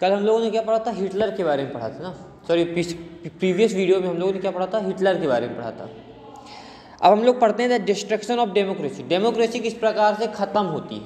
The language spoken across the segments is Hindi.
कल हम लोगों ने क्या पढ़ा था, हिटलर के बारे में पढ़ा था ना, सॉरी प्रीवियस वीडियो में हम लोगों ने क्या पढ़ा था, हिटलर के बारे में पढ़ा था। अब हम लोग पढ़ते हैं the destruction of democracy, democracy किस प्रकार से ख़त्म होती है।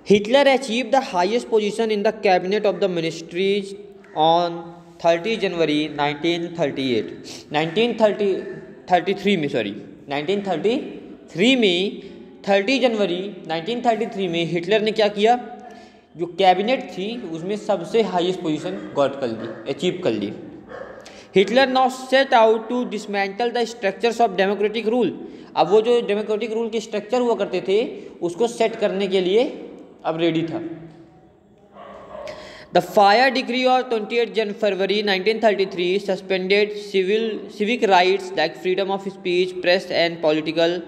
Hitler achieve the highest position in the cabinet of the ministries on 30 जनवरी 1933 में 30 जनवरी 1933 में हिटलर ने क्या किया, जो कैबिनेट थी उसमें सबसे हाईएस्ट पोजीशन गॉट कर ली, अचीव कर ली। Hitler now set out to dismantle the structures of democratic rule. अब वो जो डेमोक्रेटिक रूल के स्ट्रक्चर हुआ करते थे उसको सेट करने के लिए अब रेडी था। The fire decree of 28 February 1933 suspended civic rights like freedom of speech, press and political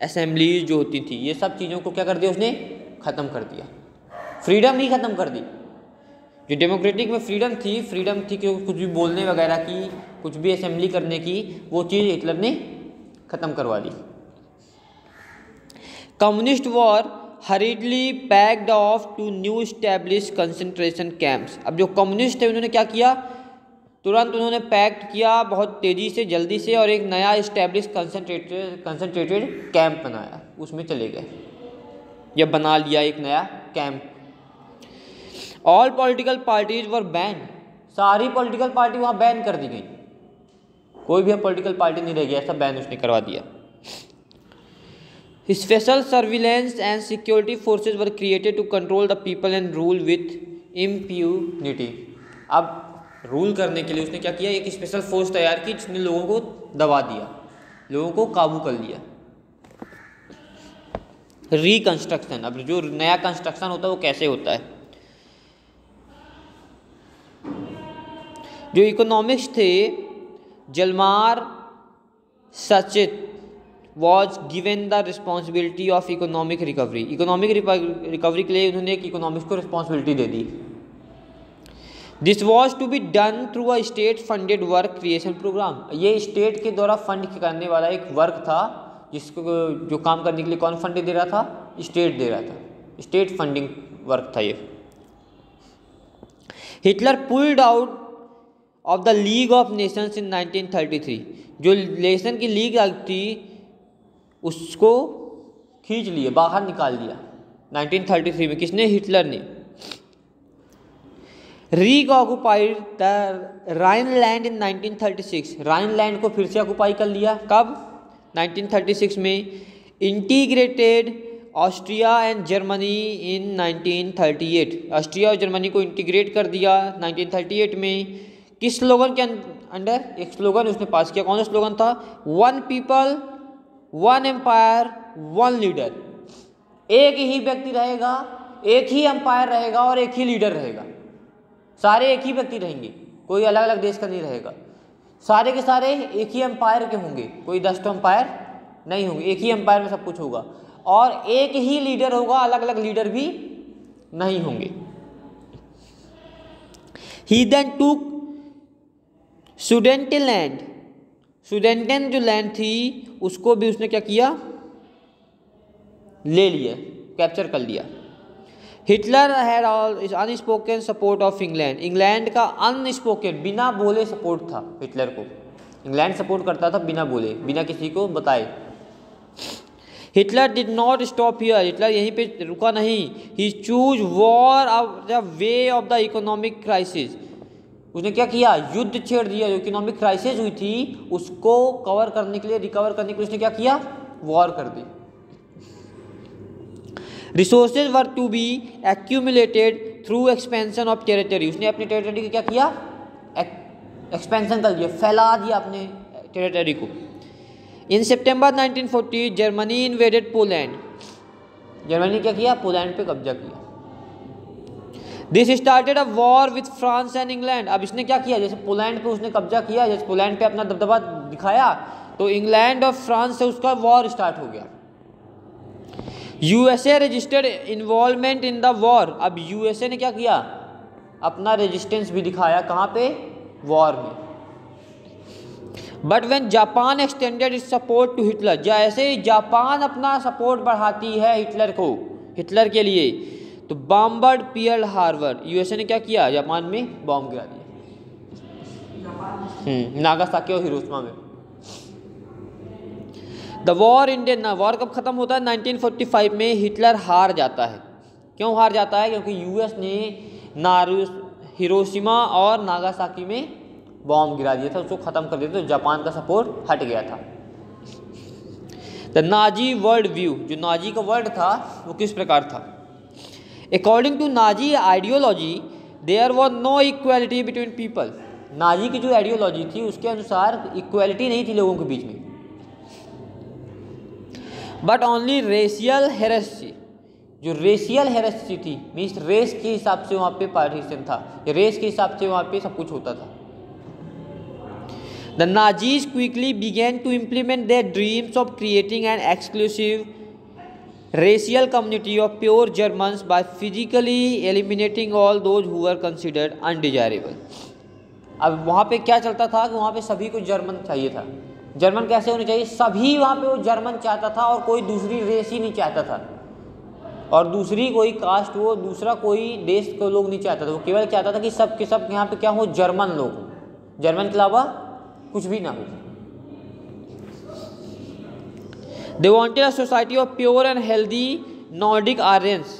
assemblies जो होती थी, ये सब चीज़ों को क्या कर दिया उसने, ख़त्म कर दिया। फ्रीडम ही ख़त्म कर दी। जो डेमोक्रेटिक में फ्रीडम थी कि कुछ भी बोलने वगैरह की, कुछ भी असेंबली करने की, वो चीज़ हिटलर ने ख़त्म करवा दी। Communist were hurriedly packed off to new establish concentration camps. अब जो कम्युनिस्ट थे उन्होंने क्या किया, तुरंत उन्होंने पैक्ट किया बहुत तेज़ी से, जल्दी से, और एक नया इस्टेब्लिश कंसंट्रेटेड कैंप बनाया, उसमें चले गए, या बना लिया एक नया camp. All political parties were ban, सारी पॉलिटिकल पार्टी वहाँ बैन कर दी गई, कोई भी पॉलिटिकल पार्टी नहीं रह गया, ऐसा बैन उसने करवा दिया। Special surveillance and security forces were created to control the people and rule with impunity. अब रूल करने के लिए उसने क्या किया, एक स्पेशल फोर्स तैयार की जिसने लोगों को दबा दिया, लोगों को काबू कर लिया। रिकंस्ट्रक्शन, अब जो नया कंस्ट्रक्शन होता है वो कैसे होता है। जो इकोनॉमिक्स थे, Hjalmar Schacht was given the responsibility of economic recovery. Economic recovery के लिए उन्होंने एक इकोनॉमिक्स को रिस्पॉन्सिबिलिटी दे दी। This was to be done through a state funded work creation programme. ये स्टेट के द्वारा फंड करने वाला एक वर्क था, जिसको जो काम करने के लिए कौन फंड दे रहा था, स्टेट दे रहा था, स्टेट फंडिंग वर्क था ये। Hitler pulled out of the League of Nations in 1933। जो नेशन की लीग थी उसको खींच लिए, बाहर निकाल दिया 1933 में। किसने, हिटलर ने। रीऑक्युपाइड द राइनलैंड इन 1936। राइनलैंड को फिर से ऑक्युपाई कर लिया, कब, 1936 में। Integrated Austria and Germany in 1938। Austria और जर्मनी को इंटीग्रेट कर दिया 1938 में। किस स्लोगन के अंडर, एक स्लोगन उसने पास किया, कौन सा स्लोगन था, one people one empire one leader. एक ही व्यक्ति रहेगा, एक ही एम्पायर रहेगा और एक ही लीडर रहेगा। सारे एक ही व्यक्ति रहेंगे, कोई अलग अलग देश का नहीं रहेगा। सारे के सारे एक ही एम्पायर के होंगे, कोई 10 एम्पायर नहीं होंगे, एक ही एम्पायर में सब कुछ होगा। और एक ही लीडर होगा, अलग अलग लीडर भी नहीं होंगे। ही देन टूक सुडेंटेलैंड। सुडेंटेन जो लैंड थी उसको भी उसने क्या किया, ले लिया, कैप्चर कर लिया। Hitler had unspoken support of England. England का अनस्पोकन, बिना बोले सपोर्ट था हिटलर को। इंग्लैंड सपोर्ट करता था बिना बोले, बिना किसी को बताए। Hitler did not stop here. Hitler यहीं पे रुका नहीं। He choose war of the way of the economic crisis. उसने क्या किया, युद्ध छेड़ दिया। जो इकोनॉमिक क्राइसिस हुई थी उसको कवर करने के लिए, रिकवर करने के लिए उसने क्या किया, वॉर कर दी। Resources were to be accumulated through expansion of territory. उसने अपनी टेरिटरी को क्या किया, एक्सपेंशन कर दिया, फैला दिया अपने टेरिटरी को। इन सितंबर 1940 जर्मनी इन्वेडेड पोलैंड। जर्मनी क्या किया, पोलैंड पे कब्जा किया। This started a war with France and England. अब इसने क्या किया, जैसे पोलैंड पे उसने कब्जा किया, जैसे पोलैंड पे अपना दबदबा दिखाया, तो इंग्लैंड और फ्रांस से उसका वॉर स्टार्ट हो गया। USA registered involvement in the war. अब यूएसए ने क्या किया, अपना रेजिस्टेंस भी दिखाया, कहाँ पे, वॉर में। But when Japan extended its support to Hitler. जैसे ही जापान अपना सपोर्ट बढ़ाती है हिटलर को, हिटलर के लिए, तो बॉम्बर्ड पियल हार्बर, यूएसए ने क्या किया, जापान में बॉम्ब गिरा दिया, नागासाकी और हिरोशिमा में। द वॉर इंडियन वॉर कब खत्म होता है, 1945 में हिटलर हार जाता है। क्यों हार जाता है, क्योंकि यूएस ने हिरोशिमा और नागासाकी में बॉम्ब गिरा दिया था, उसको ख़त्म कर दिया था, तो जापान का सपोर्ट हट गया था। द नाजी वर्ल्ड व्यू, जो नाजी का वर्ल्ड था वो किस प्रकार था। According to Nazi ideology there was no equality between people, Nazi की जो आइडियोलॉजी थी उसके अनुसार इक्वालिटी नहीं थी लोगों के बीच में, बट ओनली रेशियल हेरेसी, जो रेशियल हेरेसी थी, मीन्स रेस के हिसाब से वहाँ पे पार्टीशन था, रेस के हिसाब से वहाँ पे सब कुछ होता था। The Nazis quickly began to implement their dreams of creating an exclusive racial community of pure Germans by physically eliminating all those who were considered undesirable। अब वहाँ पे क्या चलता था कि वहाँ पे सभी को जर्मन चाहिए था। जर्मन कैसे होने चाहिए, सभी वहाँ पे वो जर्मन चाहता था और कोई दूसरी रेस ही नहीं चाहता था, और दूसरी कोई कास्ट, वो दूसरा कोई देश को लोग नहीं चाहता था, वो केवल चाहता था कि सब के सब यहाँ पे क्या हो, जर्मन लोग, जर्मन के अलावा कुछ भी ना हो। They wanted a society of pure and healthy Nordic Aryans,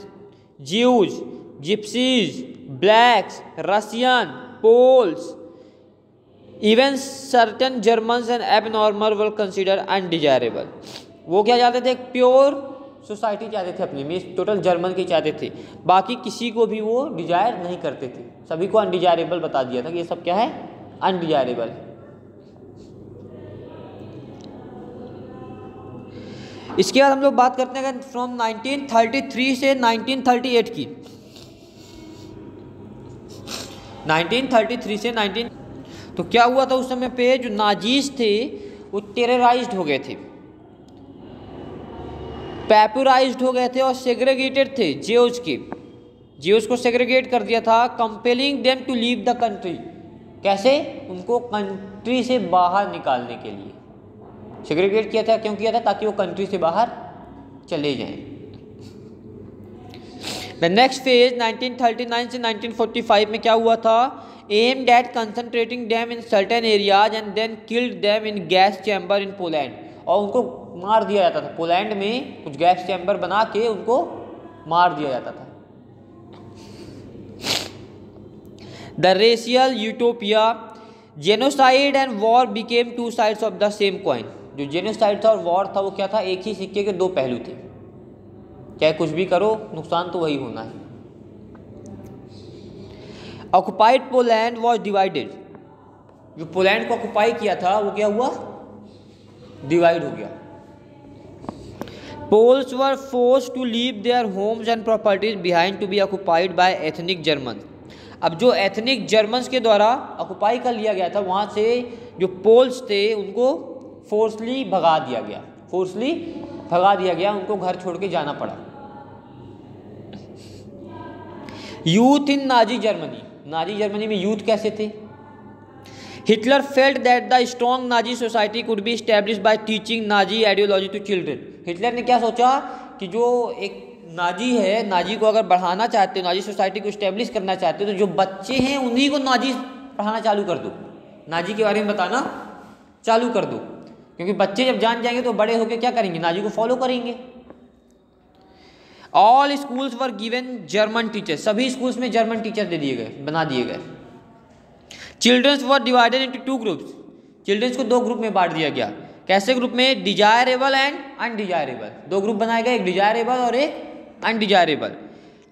Jews, Gypsies, blacks, Russian, Poles, even certain Germans and abnormal were considered undesirable। वो क्या चाहते थे, एक प्योर सोसाइटी चाहते थे अपनी में, टोटल जर्मन की चाहते थे, बाकी किसी को भी वो डिजायर नहीं करते थे, सभी को अनडिजायरेबल बता दिया था कि ये सब क्या है, अनडिजायरेबल। इसके बाद हम लोग बात करते हैं फ्रॉम 1933 से 1938 की। 1933 से 19, तो क्या हुआ था उस समय पे, जो नाजीज थे वो टेरराइज्ड हो गए थे, पैपुराइज्ड हो गए थे और सेग्रेगेटेड थे। ज्यूज को सेग्रेगेट कर दिया था, compelling them to leave the country, कैसे, उनको कंट्री से बाहर निकालने के लिए सेग्रीगेट किया था। क्यों किया था, ताकि वो कंट्री से बाहर चले जाएं। द नेक्स्ट फेज 1939 से 1945 में क्या हुआ था, aimed at concentrating them in certain areas and then killed them in gas chamber in Poland, और उनको मार दिया जाता था, पोलैंड में कुछ गैस चैम्बर बना के उनको मार दिया जाता था। The racial utopia, genocide and war became two sides of the same coin, जो जेनोसाइड था और वॉर था वो क्या था, एक ही सिक्के के दो पहलू थे, चाहे कुछ भी करो नुकसान तो वही होना है। ऑक्युपाइड पोलैंड वॉज डिवाइडेड, जो पोलैंड को ऑक्युपाई किया था वो क्या हुआ, डिवाइड हो गया। Poles were forced to leave their homes and properties behind to be occupied by ethnic German. अब जो एथनिक जर्मन्स के द्वारा ऑक्युपाई कर लिया गया था, वहाँ से जो पोल्स थे उनको फोर्सली भगा दिया गया, उनको घर छोड़ के जाना पड़ा। यूथ इन नाजी जर्मनी में यूथ कैसे थे, Hitler felt that the strong Nazi society could be established by teaching Nazi ideology to children. Hitler ने क्या सोचा कि जो एक नाजी है, नाजी को अगर बढ़ाना चाहते हो, नाजी सोसाइटी को एस्टैब्लिश करना चाहते हो, तो जो बच्चे हैं उन्हीं को नाजी पढ़ाना चालू कर दो, नाजी के बारे में बताना चालू कर दो, क्योंकि बच्चे जब जान जाएंगे तो बड़े होकर क्या करेंगे, नाजी को फॉलो करेंगे। All schools were given German teacher, सभी स्कूल्स में जर्मन टीचर बना दिए गए। Childrens were divided into two groups, childrens को दो ग्रुप में बांट दिया गया। कैसे ग्रुप में, डिजायरेबल एंड अनडिजायरेबल, दो ग्रुप बनाए गए, एक डिजायरेबल और एक अनडिजायरेबल।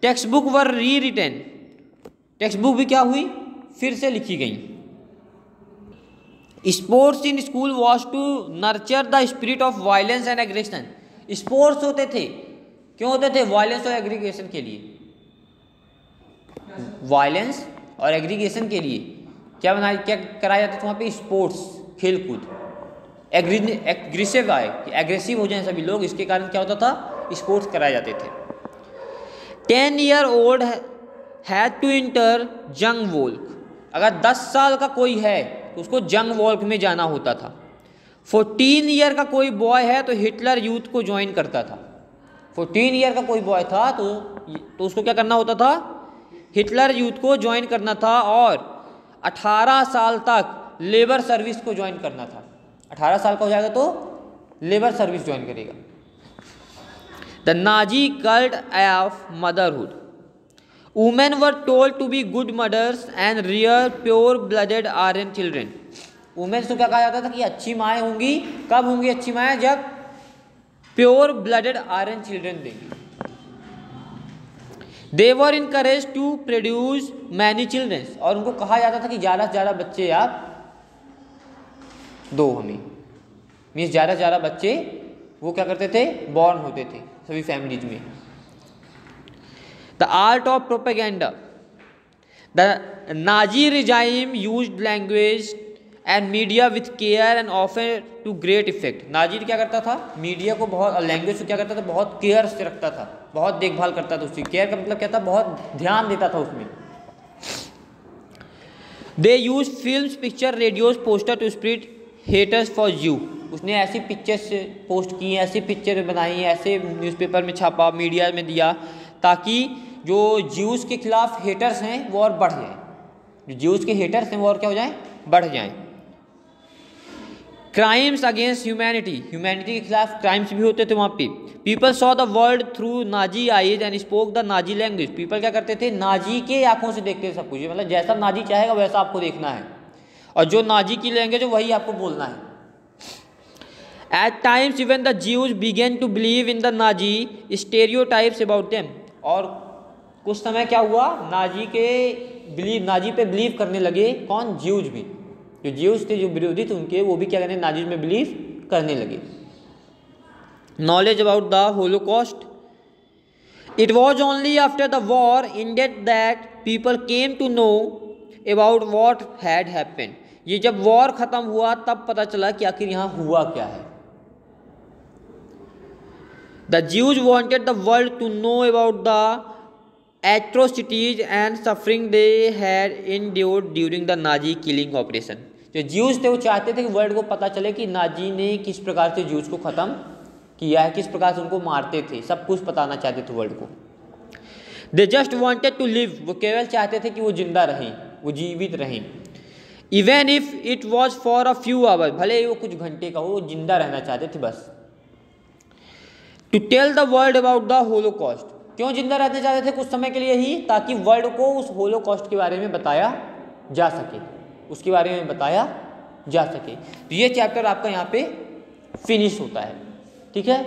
टेक्स्ट बुक वर री रिटन, टेक्स्ट बुक भी क्या हुई, फिर से लिखी गई। Sports in school was to nurture the spirit of violence and aggression, sports होते थे, क्यों होते थे, वायलेंस और एग्रीगेशन के लिए, वायलेंस और एग्रीगेशन के लिए क्या कराया जाता था वहाँ पे, स्पोर्ट्स, खेलकूद। एग्रेसिव एग्रेसिव हो जाए सभी लोग, इसके कारण क्या होता था, स्पोर्ट्स कराए जाते थे। 10 year old had to enter Jungvolk, अगर 10 साल का कोई है तो उसको जंग वॉल्क में जाना होता था। 14 ईयर का कोई बॉय है तो हिटलर यूथ को ज्वाइन करता था, 14 ईयर का कोई बॉय था तो उसको क्या करना होता था, हिटलर यूथ को ज्वाइन करना था और 18 साल तक लेबर सर्विस को ज्वाइन करना था। 18 साल का हो जाएगा तो लेबर सर्विस ज्वाइन करेगा। The Nazi cult of motherhood, women were told to be good mothers and rear pure blooded Aryan children. Womens को क्या कहा जाता था कि अच्छी माएँ होंगी। कब होंगी अच्छी माएँ, जब प्योर ब्लडेड आर्यन चिल्ड्रेन देंगी। They were encourage to produce many children, और उनको कहा जाता था कि ज़्यादा से ज़्यादा बच्चे आप दो हमें, मीन्स ज़्यादा से ज़्यादा बच्चे वो क्या करते थे, बॉर्न होते थे सभी फैमिलीज में। The art of propaganda, the Nazi regime used language and media with care and offer to great effect. Nazi क्या करता था, मीडिया को बहुत, लैंग्वेज को क्या करता था, बहुत केयर से रखता था, बहुत देखभाल करता था उसकी। केयर का मतलब क्या था, बहुत ध्यान देता था उसमें। They use films, picture, radios, poster to spread haters for you. उसने ऐसी पिक्चर्स पोस्ट की, ऐसी पिक्चर बनाई, ऐसे न्यूज़पेपर में छापा, मीडिया में दिया, ताकि जो ज्यूज़ के खिलाफ हेटर्स हैं वो और बढ़ जाएं, जो ज्यूज़ के हेटर्स हैं वो और क्या हो जाएं, बढ़ जाएं। क्राइम्स अगेंस्ट ह्यूमैनिटी, ह्यूमैनिटी के खिलाफ क्राइम्स भी होते थे वहाँ पे। People saw the world through Nazi eyes and spoke the Nazi language. People क्या करते थे, नाजी के आंखों से देखते थे सब कुछ, मतलब जैसा नाजी चाहेगा वैसा आपको देखना है, और जो नाजी की लैंग्वेज है वही आपको बोलना है। At times even the Jews began to believe in the Nazi stereotypes about them. और कुछ समय क्या हुआ, नाजी पे बिलीव करने लगे, कौन, ज्यूज भी, जो ज्यूज थे, जो विरोधी थे उनके, वो भी क्या करने, नाजी में बिलीव करने लगे। Knowledge about the Holocaust, it was only after the war indeed that people came to know about what had happened. ये जब वॉर खत्म हुआ तब पता चला कि आखिर यहाँ हुआ क्या है। The Jews wanted the world to know about the atrocities and suffering they had endured during the Nazi killing operation. जो ज्यूज थे वो चाहते थे कि वर्ल्ड को पता चले कि नाजी ने किस प्रकार से ज्यूज को ख़त्म किया है, किस प्रकार से उनको मारते थे, सब कुछ बताना चाहते थे वर्ल्ड को। They just wanted to live, वो केवल चाहते थे कि वो जिंदा रहें, वो जीवित रहें। Even if it was for a few hours, भले ही वो कुछ घंटे का हो, वो जिंदा रहना चाहते थे बस। To tell the world about the Holocaust, क्यों जिंदा रहना चाहते थे कुछ समय के लिए ही, ताकि वर्ल्ड को उस होलोकॉस्ट के बारे में बताया जा सके, उसके बारे में बताया जा सके। तो ये चैप्टर आपका यहाँ पे फिनिश होता है, ठीक है।